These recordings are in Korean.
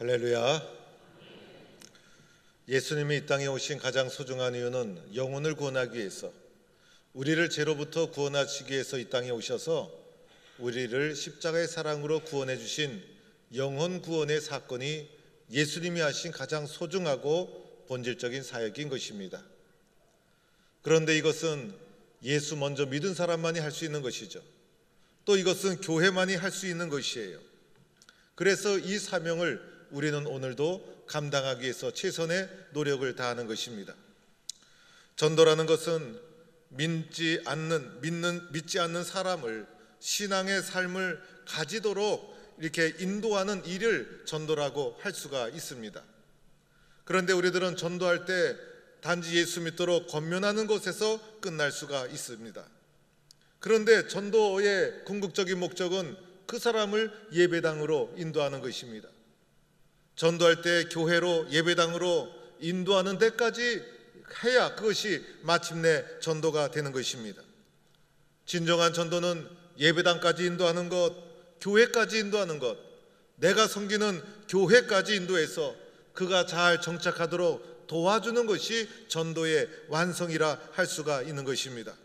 할렐루야. 예수님이 이 땅에 오신 가장 소중한 이유는 영혼을 구원하기 위해서, 우리를 죄로부터 구원하시기 위해서 이 땅에 오셔서 우리를 십자가의 사랑으로 구원해 주신 영혼 구원의 사건이 예수님이 하신 가장 소중하고 본질적인 사역인 것입니다. 그런데 이것은 예수 먼저 믿은 사람만이 할 수 있는 것이죠. 또 이것은 교회만이 할 수 있는 것이에요. 그래서 이 사명을 우리는 오늘도 감당하기 위해서 최선의 노력을 다하는 것입니다. 전도라는 것은 믿지 않는 사람을 신앙의 삶을 가지도록 이렇게 인도하는 일을 전도라고 할 수가 있습니다. 그런데 우리들은 전도할 때 단지 예수 믿도록 권면하는 것에서 끝날 수가 있습니다. 그런데 전도의 궁극적인 목적은 그 사람을 예배당으로 인도하는 것입니다. 전도할 때 교회로 예배당으로 인도하는 데까지 해야 그것이 마침내 전도가 되는 것입니다. 진정한 전도는 예배당까지 인도하는 것, 교회까지 인도하는 것, 내가 섬기는 교회까지 인도해서 그가 잘 정착하도록 도와주는 것이 전도의 완성이라 할 수가 있는 것입니다.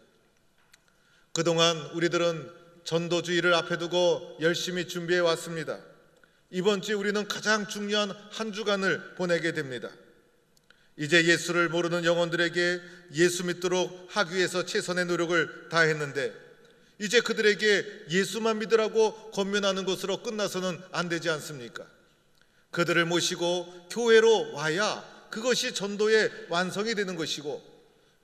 그동안 우리들은 전도주의를 앞에 두고 열심히 준비해 왔습니다. 이번 주에 우리는 가장 중요한 한 주간을 보내게 됩니다. 이제 예수를 모르는 영혼들에게 예수 믿도록 하기 위해서 최선의 노력을 다했는데, 이제 그들에게 예수만 믿으라고 권면하는 것으로 끝나서는 안 되지 않습니까? 그들을 모시고 교회로 와야 그것이 전도의 완성이 되는 것이고,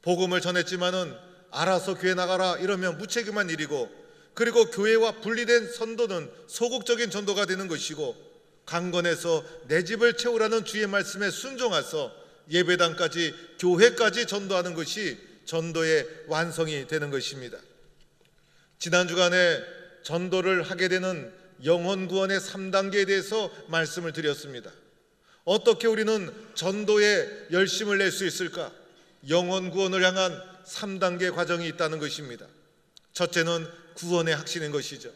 복음을 전했지만은 알아서 교회 나가라 이러면 무책임한 일이고, 그리고 교회와 분리된 선도는 소극적인 전도가 되는 것이고, 강건해서 내 집을 채우라는 주의 말씀에 순종해서 예배당까지 교회까지 전도하는 것이 전도의 완성이 되는 것입니다. 지난 주간에 전도를 하게 되는 영혼 구원의 3단계에 대해서 말씀을 드렸습니다. 어떻게 우리는 전도에 열심을 낼 수 있을까? 영혼 구원을 향한 3단계 과정이 있다는 것입니다. 첫째는 구원의 확신인 것이죠.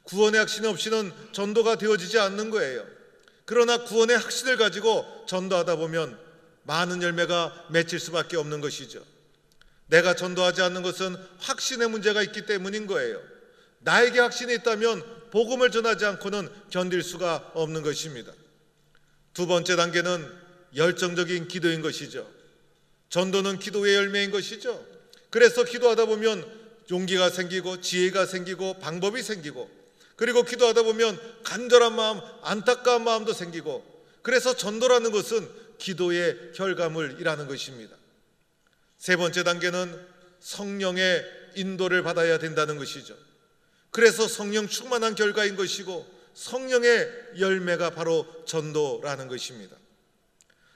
구원의 확신 없이는 전도가 되어지지 않는 거예요. 그러나 구원의 확신을 가지고 전도하다 보면 많은 열매가 맺힐 수밖에 없는 것이죠. 내가 전도하지 않는 것은 확신의 문제가 있기 때문인 거예요. 나에게 확신이 있다면 복음을 전하지 않고는 견딜 수가 없는 것입니다. 두 번째 단계는 열정적인 기도인 것이죠. 전도는 기도의 열매인 것이죠. 그래서 기도하다 보면 용기가 생기고 지혜가 생기고 방법이 생기고, 그리고 기도하다 보면 간절한 마음, 안타까운 마음도 생기고, 그래서 전도라는 것은 기도의 결과물이라는 것입니다. 세 번째 단계는 성령의 인도를 받아야 된다는 것이죠. 그래서 성령 충만한 결과인 것이고, 성령의 열매가 바로 전도라는 것입니다.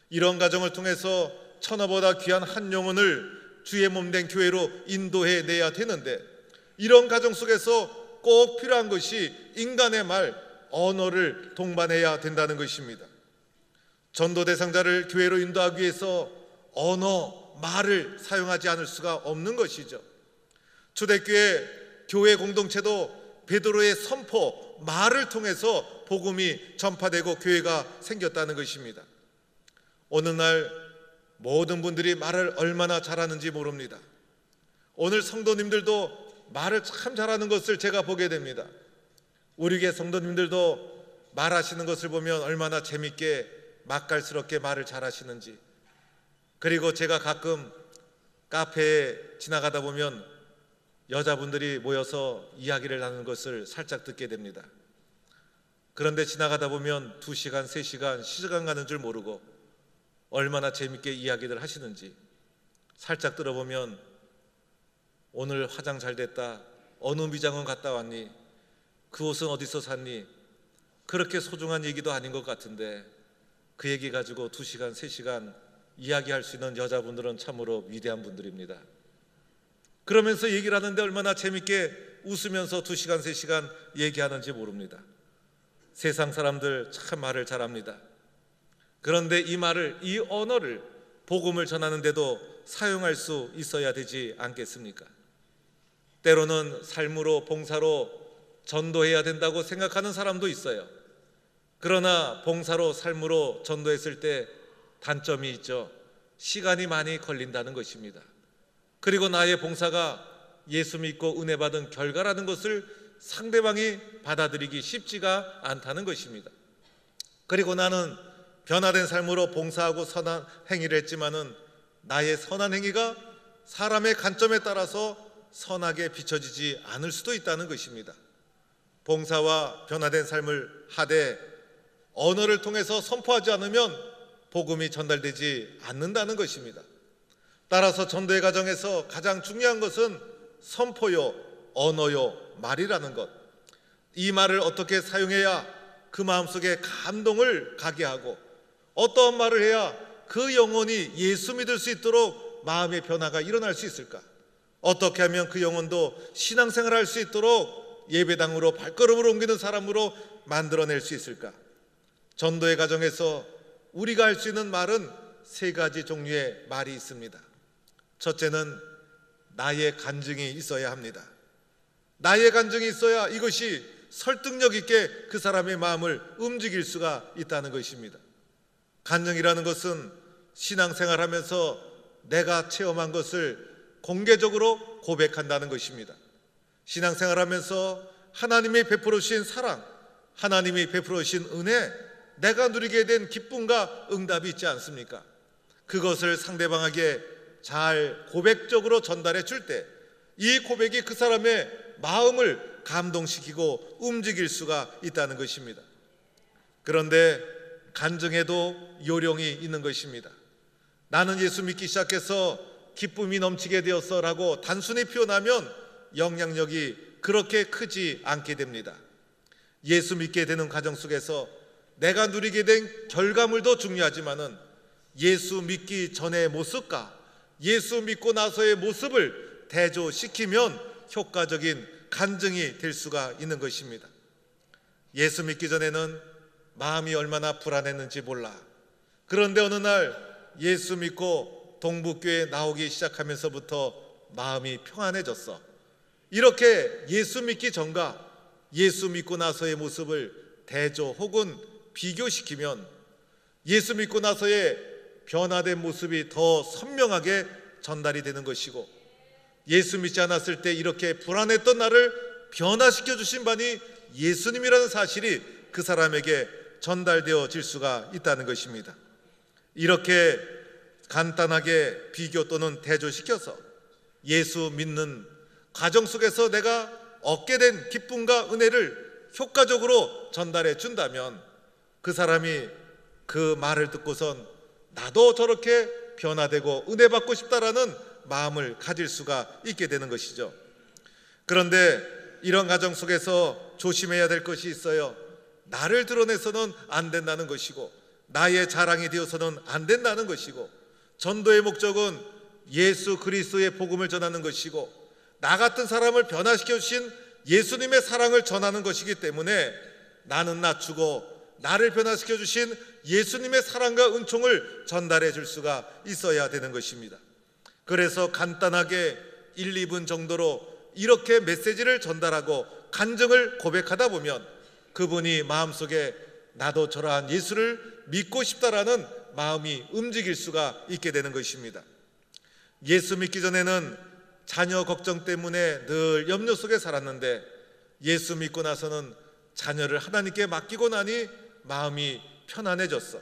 이런 과정을 통해서 천하보다 귀한 한 영혼을 주의 몸된 교회로 인도해 내야 되는데, 이런 과정 속에서 꼭 필요한 것이 인간의 말, 언어를 동반해야 된다는 것입니다. 전도 대상자를 교회로 인도하기 위해서 언어, 말을 사용하지 않을 수가 없는 것이죠. 초대교회 교회 공동체도 베드로의 선포, 말을 통해서 복음이 전파되고 교회가 생겼다는 것입니다. 어느 날 모든 분들이 말을 얼마나 잘하는지 모릅니다. 오늘 성도님들도 말을 참 잘하는 것을 제가 보게 됩니다. 우리 교회 성도님들도 말하시는 것을 보면 얼마나 재밌게 맛깔스럽게 말을 잘하시는지. 그리고 제가 가끔 카페에 지나가다 보면 여자분들이 모여서 이야기를 나누는 것을 살짝 듣게 됩니다. 그런데 지나가다 보면 2시간, 3시간 시간 가는 줄 모르고 얼마나 재밌게 이야기를 하시는지 살짝 들어보면, 오늘 화장 잘 됐다, 어느 미장원 갔다 왔니, 그 옷은 어디서 샀니, 그렇게 소중한 얘기도 아닌 것 같은데 그 얘기 가지고 2시간, 3시간 이야기할 수 있는 여자분들은 참으로 위대한 분들입니다. 그러면서 얘기를 하는데 얼마나 재밌게 웃으면서 2시간, 3시간 얘기하는지 모릅니다. 세상 사람들 참 말을 잘합니다. 그런데 이 말을, 이 언어를 복음을 전하는데도 사용할 수 있어야 되지 않겠습니까? 때로는 삶으로 봉사로 전도해야 된다고 생각하는 사람도 있어요. 그러나 봉사로 삶으로 전도했을 때 단점이 있죠. 시간이 많이 걸린다는 것입니다. 그리고 나의 봉사가 예수 믿고 은혜 받은 결과라는 것을 상대방이 받아들이기 쉽지가 않다는 것입니다. 그리고 나는 변화된 삶으로 봉사하고 선한 행위를 했지만은 나의 선한 행위가 사람의 관점에 따라서 선하게 비춰지지 않을 수도 있다는 것입니다. 봉사와 변화된 삶을 하되 언어를 통해서 선포하지 않으면 복음이 전달되지 않는다는 것입니다. 따라서 전도의 과정에서 가장 중요한 것은 선포요, 언어요, 말이라는 것. 이 말을 어떻게 사용해야 그 마음속에 감동을 가게 하고 어떠한 말을 해야 그 영혼이 예수 믿을 수 있도록 마음의 변화가 일어날 수 있을까? 어떻게 하면 그 영혼도 신앙생활을 할 수 있도록 예배당으로 발걸음을 옮기는 사람으로 만들어낼 수 있을까? 전도의 과정에서 우리가 할 수 있는 말은 세 가지 종류의 말이 있습니다. 첫째는 나의 간증이 있어야 합니다. 나의 간증이 있어야 이것이 설득력 있게 그 사람의 마음을 움직일 수가 있다는 것입니다. 간증이라는 것은 신앙생활하면서 내가 체험한 것을 공개적으로 고백한다는 것입니다. 신앙생활하면서 하나님이 베풀어 주신 사랑, 하나님이 베풀어 주신 은혜, 내가 누리게 된 기쁨과 응답이 있지 않습니까? 그것을 상대방에게 잘 고백적으로 전달해 줄 때 이 고백이 그 사람의 마음을 감동시키고 움직일 수가 있다는 것입니다. 그런데 간증에도 요령이 있는 것입니다. 나는 예수 믿기 시작해서 기쁨이 넘치게 되었어라고 단순히 표현하면 영향력이 그렇게 크지 않게 됩니다. 예수 믿게 되는 과정 속에서 내가 누리게 된 결과물도 중요하지만은 예수 믿기 전의 모습과 예수 믿고 나서의 모습을 대조시키면 효과적인 간증이 될 수가 있는 것입니다. 예수 믿기 전에는 마음이 얼마나 불안했는지 몰라. 그런데 어느 날 예수 믿고 동북교회에 나오기 시작하면서부터 마음이 평안해졌어. 이렇게 예수 믿기 전과 예수 믿고 나서의 모습을 대조 혹은 비교시키면 예수 믿고 나서의 변화된 모습이 더 선명하게 전달이 되는 것이고, 예수 믿지 않았을 때 이렇게 불안했던 나를 변화시켜 주신 분이 예수님이라는 사실이 그 사람에게 전달되어질 수가 있다는 것입니다. 이렇게 간단하게 비교 또는 대조시켜서 예수 믿는 과정 속에서 내가 얻게 된 기쁨과 은혜를 효과적으로 전달해 준다면 그 사람이 그 말을 듣고선 나도 저렇게 변화되고 은혜 받고 싶다라는 마음을 가질 수가 있게 되는 것이죠. 그런데 이런 과정 속에서 조심해야 될 것이 있어요. 나를 드러내서는 안 된다는 것이고, 나의 자랑이 되어서는 안 된다는 것이고, 전도의 목적은 예수 그리스도의 복음을 전하는 것이고, 나 같은 사람을 변화시켜 주신 예수님의 사랑을 전하는 것이기 때문에 나는 낮추고 나를 변화시켜 주신 예수님의 사랑과 은총을 전달해 줄 수가 있어야 되는 것입니다. 그래서 간단하게 1, 2분 정도로 이렇게 메시지를 전달하고 간증을 고백하다 보면 그분이 마음속에 나도 저러한 예수를 믿고 싶다라는 마음이 움직일 수가 있게 되는 것입니다. 예수 믿기 전에는 자녀 걱정 때문에 늘 염려 속에 살았는데 예수 믿고 나서는 자녀를 하나님께 맡기고 나니 마음이 편안해졌어.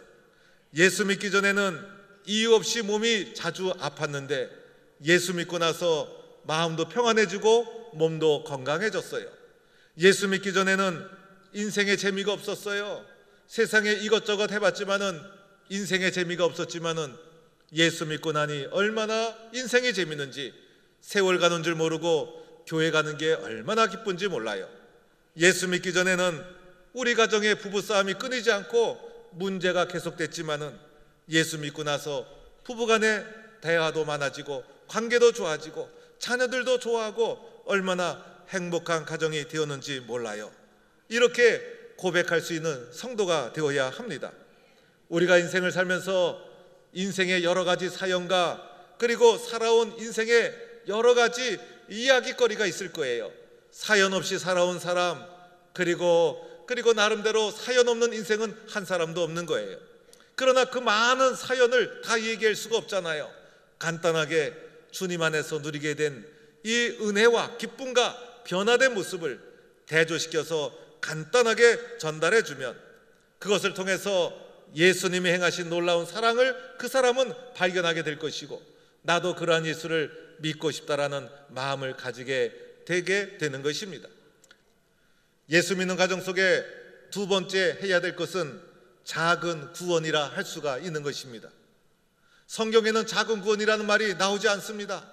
예수 믿기 전에는 이유 없이 몸이 자주 아팠는데 예수 믿고 나서 마음도 평안해지고 몸도 건강해졌어요. 예수 믿기 전에는 인생에 재미가 없었어요. 세상에 이것저것 해봤지만은 인생에 재미가 없었지만은 예수 믿고 나니 얼마나 인생이 재밌는지, 세월 가는 줄 모르고 교회 가는 게 얼마나 기쁜지 몰라요. 예수 믿기 전에는 우리 가정의 부부싸움이 끊이지 않고 문제가 계속됐지만은 예수 믿고 나서 부부간의 대화도 많아지고 관계도 좋아지고 자녀들도 좋아하고 얼마나 행복한 가정이 되었는지 몰라요. 이렇게 고백할 수 있는 성도가 되어야 합니다. 우리가 인생을 살면서 인생의 여러 가지 사연과 그리고 살아온 인생의 여러 가지 이야기거리가 있을 거예요. 사연 없이 살아온 사람, 그리고 그리고 나름대로 사연 없는 인생은 한 사람도 없는 거예요. 그러나 그 많은 사연을 다 얘기할 수가 없잖아요. 간단하게 주님 안에서 누리게 된 이 은혜와 기쁨과 변화된 모습을 대조시켜서 간단하게 전달해 주면 그것을 통해서 예수님이 행하신 놀라운 사랑을 그 사람은 발견하게 될 것이고, 나도 그러한 예수를 믿고 싶다라는 마음을 가지게 되게 되는 것입니다. 예수 믿는 가정 속에 두 번째 해야 될 것은 작은 구원이라 할 수가 있는 것입니다. 성경에는 작은 구원이라는 말이 나오지 않습니다.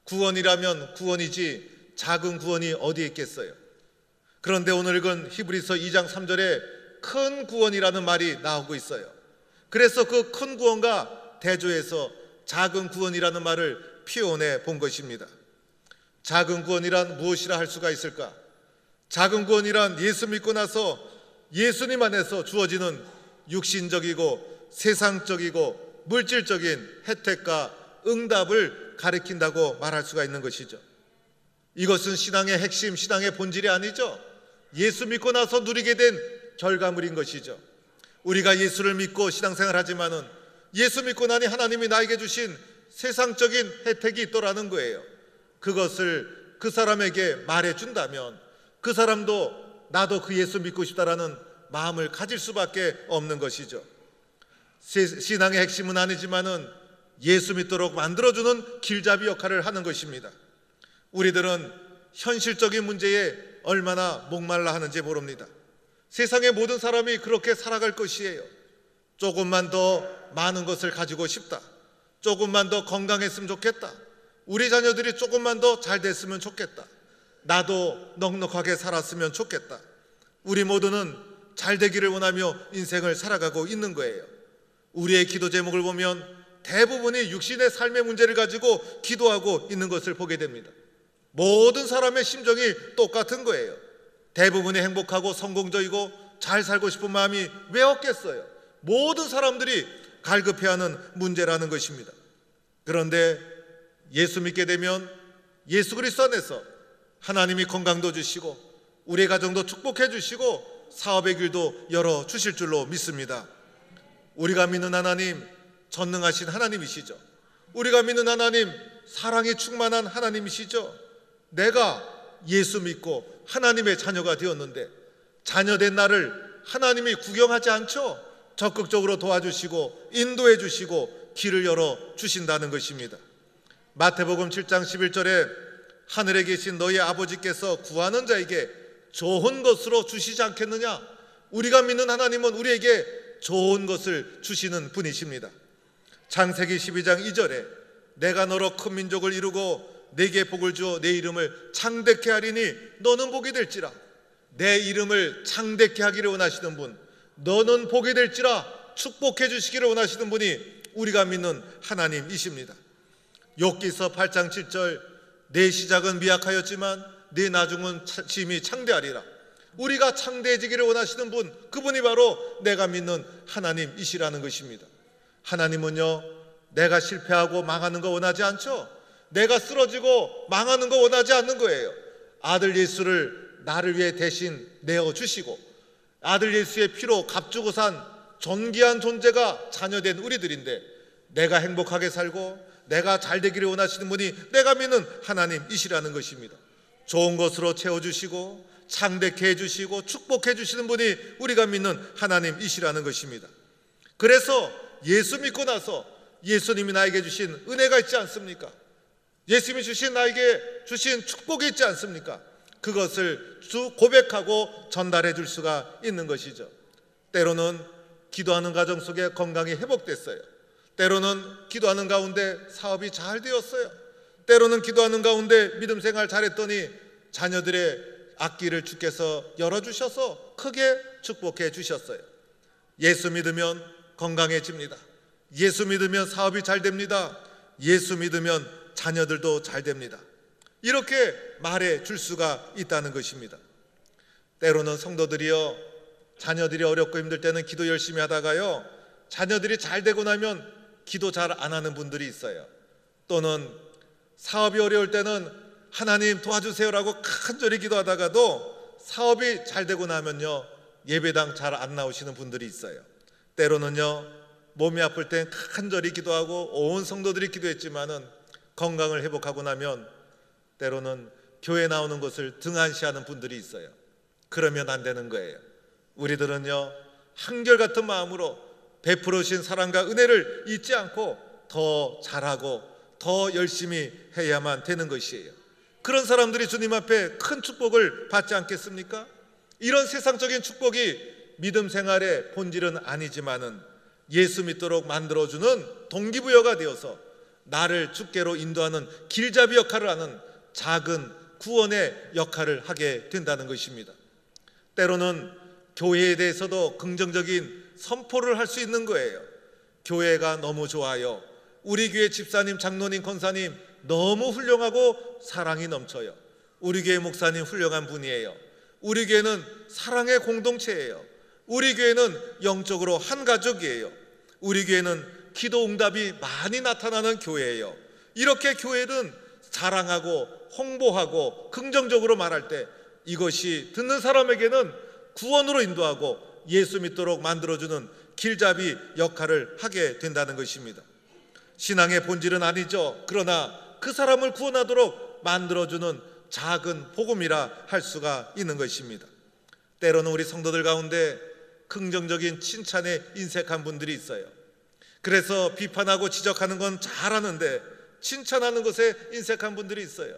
구원이라면 구원이지 작은 구원이 어디에 있겠어요? 그런데 오늘 읽은 히브리서 2장 3절에 큰 구원이라는 말이 나오고 있어요. 그래서 그 큰 구원과 대조해서 작은 구원이라는 말을 표현해 본 것입니다. 작은 구원이란 무엇이라 할 수가 있을까? 작은 구원이란 예수 믿고 나서 예수님 안에서 주어지는 육신적이고 세상적이고 물질적인 혜택과 응답을 가리킨다고 말할 수가 있는 것이죠. 이것은 신앙의 핵심, 신앙의 본질이 아니죠. 예수 믿고 나서 누리게 된 결과물인 것이죠. 우리가 예수를 믿고 신앙생활 하지만은 예수 믿고 나니 하나님이 나에게 주신 세상적인 혜택이 있더라는 거예요. 그것을 그 사람에게 말해준다면 그 사람도 나도 그 예수 믿고 싶다라는 마음을 가질 수밖에 없는 것이죠. 신앙의 핵심은 아니지만은 예수 믿도록 만들어주는 길잡이 역할을 하는 것입니다. 우리들은 현실적인 문제에 얼마나 목말라 하는지 모릅니다. 세상의 모든 사람이 그렇게 살아갈 것이에요. 조금만 더 많은 것을 가지고 싶다. 조금만 더 건강했으면 좋겠다. 우리 자녀들이 조금만 더 잘 됐으면 좋겠다. 나도 넉넉하게 살았으면 좋겠다. 우리 모두는 잘 되기를 원하며 인생을 살아가고 있는 거예요. 우리의 기도 제목을 보면 대부분이 육신의 삶의 문제를 가지고 기도하고 있는 것을 보게 됩니다. 모든 사람의 심정이 똑같은 거예요. 대부분이 행복하고 성공적이고 잘 살고 싶은 마음이 왜 없겠어요? 모든 사람들이 갈급해하는 문제라는 것입니다. 그런데 예수 믿게 되면 예수 그리스도 안에서 하나님이 건강도 주시고 우리의 가정도 축복해 주시고 사업의 길도 열어 주실 줄로 믿습니다. 우리가 믿는 하나님 전능하신 하나님이시죠. 우리가 믿는 하나님 사랑이 충만한 하나님이시죠. 내가 예수 믿고 하나님의 자녀가 되었는데 자녀된 나를 하나님이 구경하지 않죠. 적극적으로 도와주시고 인도해 주시고 길을 열어 주신다는 것입니다. 마태복음 7장 11절에 하늘에 계신 너희 아버지께서 구하는 자에게 좋은 것으로 주시지 않겠느냐. 우리가 믿는 하나님은 우리에게 좋은 것을 주시는 분이십니다. 창세기 12장 2절에 내가 너로 큰 민족을 이루고 내게 복을 주어 내 이름을 창대케 하리니 너는 복이 될지라. 내 이름을 창대케 하기를 원하시는 분, 너는 복이 될지라 축복해 주시기를 원하시는 분이 우리가 믿는 하나님이십니다. 욥기서 8장 7절 내 시작은 미약하였지만 내 나중은 심히 창대하리라. 우리가 창대해지기를 원하시는 분, 그분이 바로 내가 믿는 하나님이시라는 것입니다. 하나님은요, 내가 실패하고 망하는 거 원하지 않죠. 내가 쓰러지고 망하는 거 원하지 않는 거예요. 아들 예수를 나를 위해 대신 내어주시고 아들 예수의 피로 값주고 산 존귀한 존재가 자녀된 우리들인데 내가 행복하게 살고 내가 잘 되기를 원하시는 분이 내가 믿는 하나님이시라는 것입니다. 좋은 것으로 채워주시고 창대케 해주시고 축복해 주시는 분이 우리가 믿는 하나님이시라는 것입니다. 그래서 예수 믿고 나서 예수님이 나에게 주신 은혜가 있지 않습니까? 예수님이 주신 나에게 주신 축복이 있지 않습니까? 그것을 고백하고 전달해 줄 수가 있는 것이죠. 때로는 기도하는 가정 속에 건강이 회복됐어요. 때로는 기도하는 가운데 사업이 잘 되었어요. 때로는 기도하는 가운데 믿음 생활 잘했더니 자녀들의 앞길을 주께서 열어주셔서 크게 축복해 주셨어요. 예수 믿으면 건강해집니다. 예수 믿으면 사업이 잘 됩니다. 예수 믿으면 자녀들도 잘 됩니다. 이렇게 말해 줄 수가 있다는 것입니다. 때로는 성도들이요, 자녀들이 어렵고 힘들 때는 기도 열심히 하다가요, 자녀들이 잘 되고 나면 기도 잘 안 하는 분들이 있어요. 또는 사업이 어려울 때는 하나님 도와주세요라고 간절히 기도하다가도 사업이 잘 되고 나면요, 예배당 잘 안 나오시는 분들이 있어요. 때로는요, 몸이 아플 땐 간절히 기도하고 온 성도들이 기도했지만은 건강을 회복하고 나면 때로는 교회 나오는 것을 등한시하는 분들이 있어요. 그러면 안 되는 거예요. 우리들은요, 한결같은 마음으로 베풀어 주신 사랑과 은혜를 잊지 않고 더 잘하고 더 열심히 해야만 되는 것이에요. 그런 사람들이 주님 앞에 큰 축복을 받지 않겠습니까? 이런 세상적인 축복이 믿음 생활의 본질은 아니지만은 예수 믿도록 만들어주는 동기부여가 되어서 나를 주께로 인도하는 길잡이 역할을 하는 작은 구원의 역할을 하게 된다는 것입니다. 때로는 교회에 대해서도 긍정적인 선포를 할 수 있는 거예요. 교회가 너무 좋아요. 우리 교회 집사님, 장로님, 권사님 너무 훌륭하고 사랑이 넘쳐요. 우리 교회 목사님 훌륭한 분이에요. 우리 교회는 사랑의 공동체예요. 우리 교회는 영적으로 한 가족이에요. 우리 교회는 기도 응답이 많이 나타나는 교회예요. 이렇게 교회는 자랑하고 홍보하고 긍정적으로 말할 때 이것이 듣는 사람에게는 구원으로 인도하고 예수 믿도록 만들어주는 길잡이 역할을 하게 된다는 것입니다. 신앙의 본질은 아니죠. 그러나 그 사람을 구원하도록 만들어주는 작은 복음이라 할 수가 있는 것입니다. 때로는 우리 성도들 가운데 긍정적인 칭찬에 인색한 분들이 있어요. 그래서 비판하고 지적하는 건 잘하는데 칭찬하는 것에 인색한 분들이 있어요.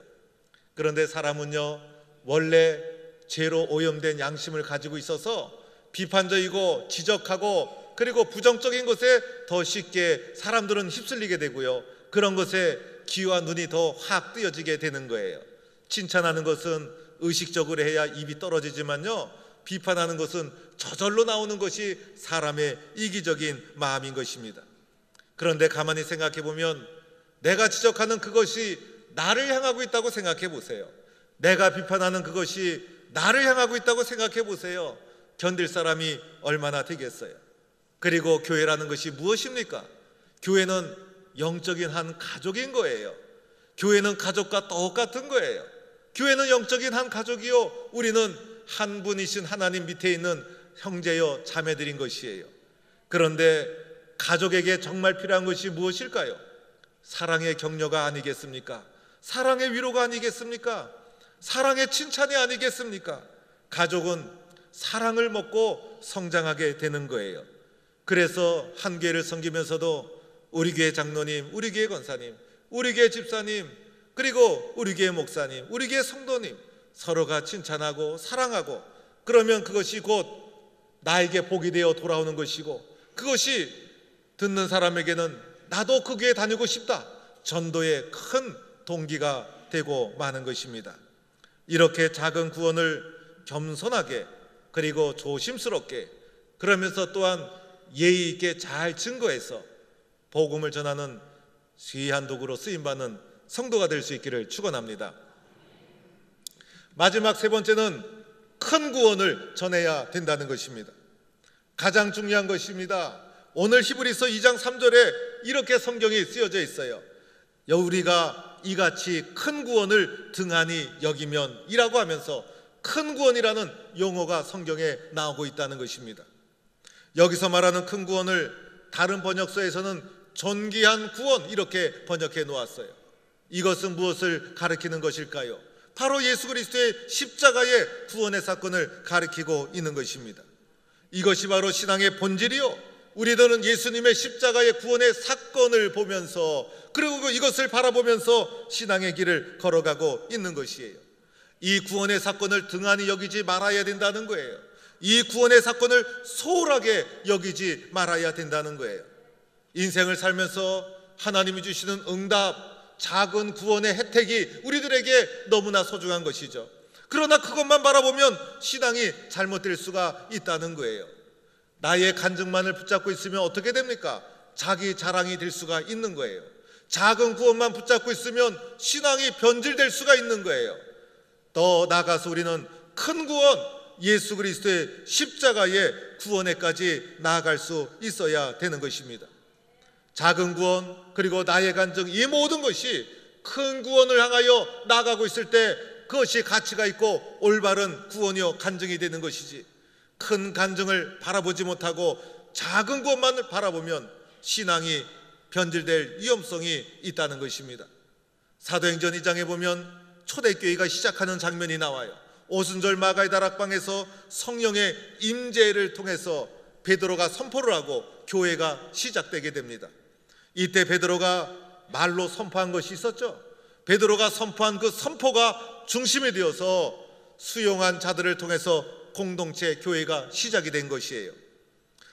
그런데 사람은요, 원래 죄로 오염된 양심을 가지고 있어서 비판적이고 지적하고 그리고 부정적인 것에 더 쉽게 사람들은 휩쓸리게 되고요, 그런 것에 귀와 눈이 더 확 뜨여지게 되는 거예요. 칭찬하는 것은 의식적으로 해야 입이 떨어지지만요, 비판하는 것은 저절로 나오는 것이 사람의 이기적인 마음인 것입니다. 그런데 가만히 생각해 보면 내가 지적하는 그것이 나를 향하고 있다고 생각해 보세요. 내가 비판하는 그것이 나를 향하고 있다고 생각해 보세요. 견딜 사람이 얼마나 되겠어요. 그리고 교회라는 것이 무엇입니까? 교회는 영적인 한 가족인 거예요. 교회는 가족과 똑같은 거예요. 교회는 영적인 한 가족이요, 우리는 한 분이신 하나님 밑에 있는 형제여 자매들인 것이에요. 그런데 가족에게 정말 필요한 것이 무엇일까요? 사랑의 격려가 아니겠습니까? 사랑의 위로가 아니겠습니까? 사랑의 칭찬이 아니겠습니까? 가족은 사랑을 먹고 성장하게 되는 거예요. 그래서 한 교회를 섬기면서도 우리 교회 장로님, 우리 교회 권사님, 우리 교회 집사님, 그리고 우리 교회 목사님, 우리 교회 성도님 서로가 칭찬하고 사랑하고, 그러면 그것이 곧 나에게 복이 되어 돌아오는 것이고, 그것이 듣는 사람에게는 나도 그 교회 다니고 싶다, 전도의 큰 동기가 되고 마는 것입니다. 이렇게 작은 구원을 겸손하게 그리고 조심스럽게, 그러면서 또한 예의 있게 잘 증거해서 복음을 전하는 귀한 도구로 쓰임받는 성도가 될 수 있기를 축원합니다. 마지막 세 번째는 큰 구원을 전해야 된다는 것입니다. 가장 중요한 것입니다. 오늘 히브리서 2장 3절에 이렇게 성경이 쓰여져 있어요. 우리가 이같이 큰 구원을 등한히 여기면 이라고 하면서 큰 구원이라는 용어가 성경에 나오고 있다는 것입니다. 여기서 말하는 큰 구원을 다른 번역서에서는 존귀한 구원 이렇게 번역해 놓았어요. 이것은 무엇을 가리키는 것일까요? 바로 예수 그리스도의 십자가의 구원의 사건을 가리키고 있는 것입니다. 이것이 바로 신앙의 본질이요, 우리들은 예수님의 십자가의 구원의 사건을 보면서, 그리고 이것을 바라보면서 신앙의 길을 걸어가고 있는 것이에요. 이 구원의 사건을 등한히 여기지 말아야 된다는 거예요. 이 구원의 사건을 소홀하게 여기지 말아야 된다는 거예요. 인생을 살면서 하나님이 주시는 응답, 작은 구원의 혜택이 우리들에게 너무나 소중한 것이죠. 그러나 그것만 바라보면 신앙이 잘못될 수가 있다는 거예요. 나의 간증만을 붙잡고 있으면 어떻게 됩니까? 자기 자랑이 될 수가 있는 거예요. 작은 구원만 붙잡고 있으면 신앙이 변질될 수가 있는 거예요. 더 나아가서 우리는 큰 구원, 예수 그리스도의 십자가의 구원에까지 나아갈 수 있어야 되는 것입니다. 작은 구원, 그리고 나의 간증, 이 모든 것이 큰 구원을 향하여 나아가고 있을 때 그것이 가치가 있고 올바른 구원이요 간증이 되는 것이지, 큰 간증을 바라보지 못하고 작은 것만 바라보면 신앙이 변질될 위험성이 있다는 것입니다. 사도행전 2장에 보면 초대교회가 시작하는 장면이 나와요. 오순절 마가의 다락방에서 성령의 임재를 통해서 베드로가 선포를 하고 교회가 시작되게 됩니다. 이때 베드로가 말로 선포한 것이 있었죠. 베드로가 선포한 그 선포가 중심이 되어서 수용한 자들을 통해서 공동체 교회가 시작이 된 것이에요.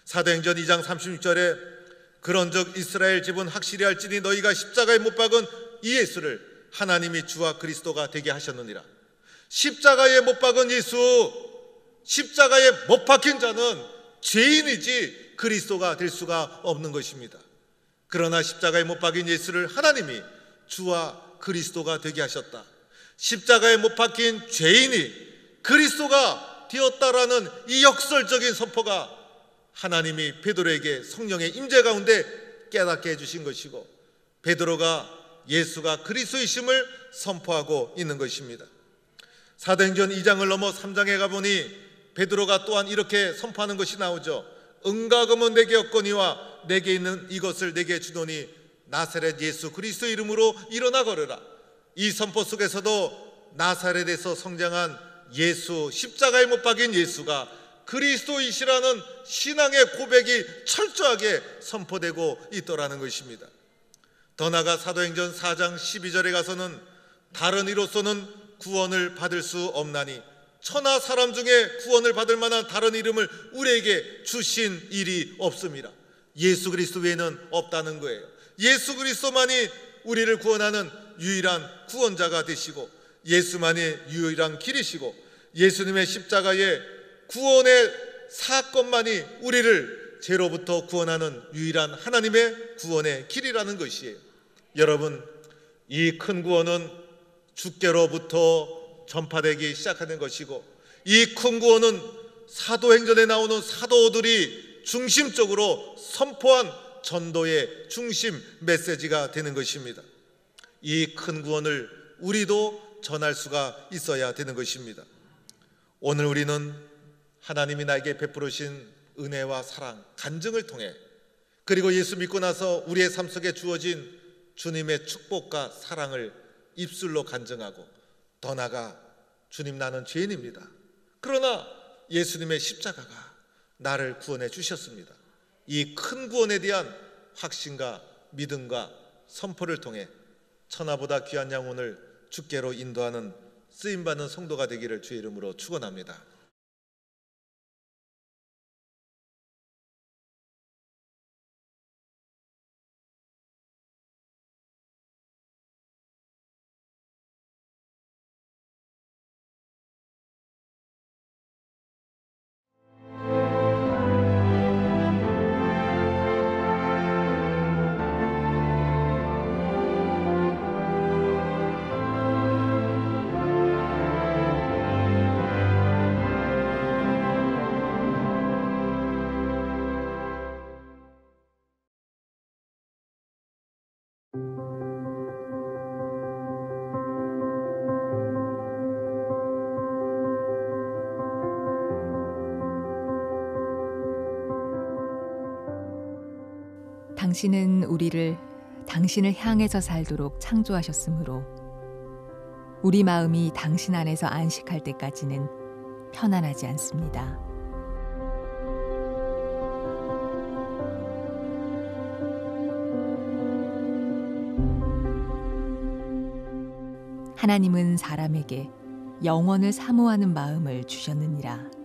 사도행전 2장 36절에 그런즉 이스라엘 집은 확실히 알지니 너희가 십자가에 못 박은 이 예수를 하나님이 주와 그리스도가 되게 하셨느니라. 십자가에 못 박은 예수, 십자가에 못 박힌 자는 죄인이지 그리스도가 될 수가 없는 것입니다. 그러나 십자가에 못 박힌 예수를 하나님이 주와 그리스도가 되게 하셨다. 십자가에 못 박힌 죄인이 그리스도가 되었다라는 이 역설적인 선포가 하나님이 베드로에게 성령의 임재 가운데 깨닫게 해주신 것이고, 베드로가 예수가 그리스도이심을 선포하고 있는 것입니다. 사도행전 2장을 넘어 3장에 가보니 베드로가 또한 이렇게 선포하는 것이 나오죠. 은과 금은 내게 없거니와 내게 있는 이것을 내게 주노니 나사렛 예수 그리스도 이름으로 일어나 걸으라. 이 선포 속에서도 나사렛에서 성장한 예수, 십자가에 못 박인 예수가 그리스도이시라는 신앙의 고백이 철저하게 선포되고 있더라는 것입니다. 더 나아가 사도행전 4장 12절에 가서는 다른 이로서는 구원을 받을 수 없나니 천하 사람 중에 구원을 받을 만한 다른 이름을 우리에게 주신 일이 없습니다. 예수 그리스도 외에는 없다는 거예요. 예수 그리스도만이 우리를 구원하는 유일한 구원자가 되시고, 예수만이 유일한 길이시고, 예수님의 십자가의 구원의 사건만이 우리를 죄로부터 구원하는 유일한 하나님의 구원의 길이라는 것이에요. 여러분, 이 큰 구원은 주께로부터 전파되기 시작하는 것이고, 이 큰 구원은 사도행전에 나오는 사도들이 중심적으로 선포한 전도의 중심 메시지가 되는 것입니다. 이 큰 구원을 우리도 전할 수가 있어야 되는 것입니다. 오늘 우리는 하나님이 나에게 베풀으신 은혜와 사랑, 간증을 통해, 그리고 예수 믿고 나서 우리의 삶 속에 주어진 주님의 축복과 사랑을 입술로 간증하고, 더 나아가 주님 나는 죄인입니다. 그러나 예수님의 십자가가 나를 구원해 주셨습니다. 이 큰 구원에 대한 확신과 믿음과 선포를 통해 천하보다 귀한 영혼을 주께로 인도하는 쓰임받는 성도가 되기를 주의 이름으로 축원합니다. 당신은 우리를 당신을 향해서 살도록 창조하셨으므로 우리 마음이 당신 안에서 안식할 때까지는 편안하지 않습니다. 하나님은 사람에게 영원을 사모하는 마음을 주셨느니라.